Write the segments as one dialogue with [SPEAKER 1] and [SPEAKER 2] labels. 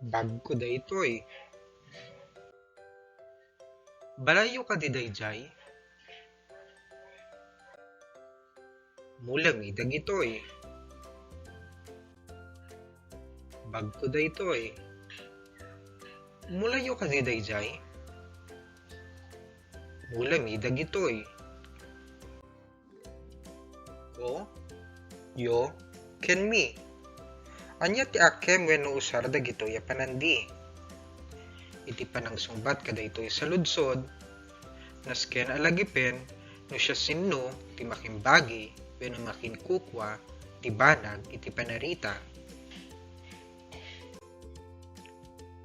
[SPEAKER 1] Bag ko daytoy. Balayo ka di dayjay. Mulami dagitoy. Bag ko daytoy. Mulayo ka di dayjay. Mulami dagitoy. Ko, yo, ken mi. Anya ti akem wenno usar dagitoy a panandi. Iti panang sumbat kada ito'y sa ludsod, nasken alagipen, no siya sinno, ti makimbagi, wenno makinkukwa, ti banag, iti panarita.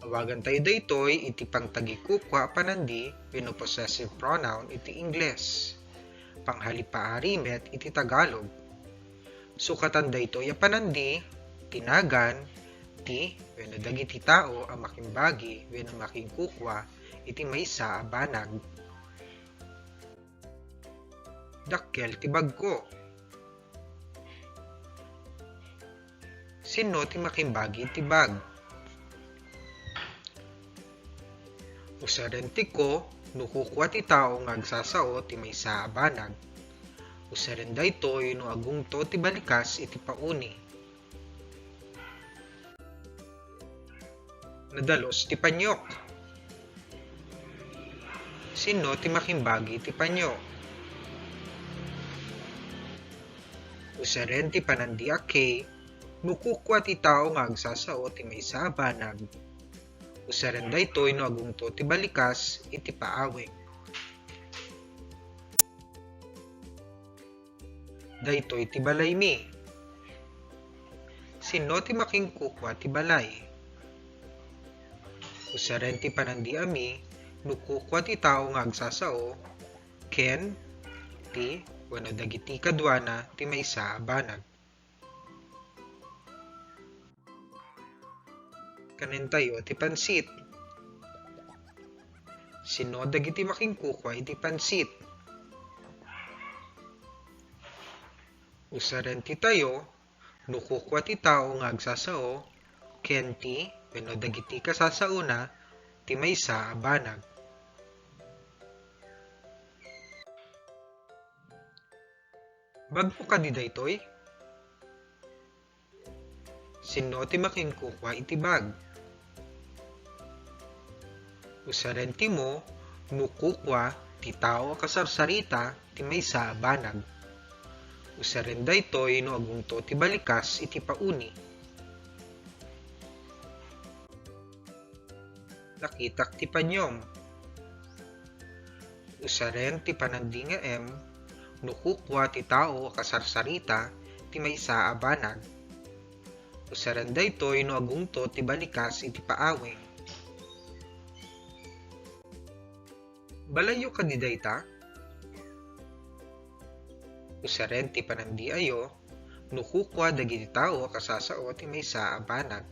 [SPEAKER 1] Awagan tayo daytoy iti pangtagikukwa panandi, wenno possessive pronoun, iti Ingles. Panghalipaari met iti Tagalog. Sukatan daytoy a panandi, tinagan, ti wenno dagiti tao a makimbagi wenno makingkukwa iti maysa a banag. Dakkel ti bagko. Sinno ti makimbagi ti bag? Usaren ti ko no kukwa ti tao nga agsasao ti maysa a banag. Usaren daytoy no agungto ti balikas iti pauni. Nadalos ti panyok. Sino ti makimbagi ti panyo? Usaren ti panandi akay, nukukwa ti tao nga agsasao ti maysa a banag. Usaren daytoy no agungto ti balikas iti paaweng. Daytoy ti balay mi. Sino ti makingkukwa ti balay? Usaren ti panandi ami, nukukwa ti tao nga agsasao, ken, ti, wenno dagiti kadwana ti maysa a banag. Kanen tayo ti pansit. Sino dagiti makingkukwa iti pansit? Usaren ti tayo, nukukwa ti tao nga agsasao, ken ti, wenno dagiti kasasauna, ti maysa a banag. Bagmo ka di daytoy? Sino ti makingkukwa iti bag? Usaren ti mo, nukukwa ti tao a kasarsarita ti maysa a banag. Usaren daytoy no agungto ti balikas iti pauni. Nakitak ti panyom. Usaren ti panandi nga em, nukukwa ti tao a kasarsarita ti maysa a banag. Usaren daytoy no agungto ti balikas iti paaweng. Balayo ka di dayta? Usaren ti panandi ayo, nukukwa dagiti tao a kasasao ti maysa a banag.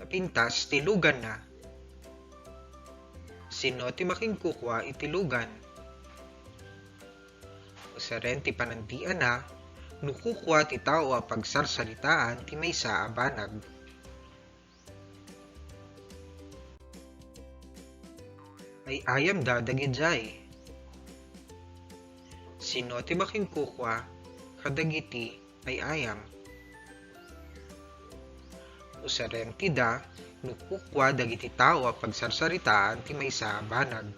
[SPEAKER 1] Napintas ti lugan na. Sino ti makingkukwa iti lugan? Usaren ti panandian na, nukukwa ti tao a pagsarsalitaan ti maysa a banag. Ay ayam da dagijay. Sino ti makingkukwa kadagiti ay ayam? Usaren ti da, nukukwa dagiti tao a pagsarsaritaan ti maysa a banag.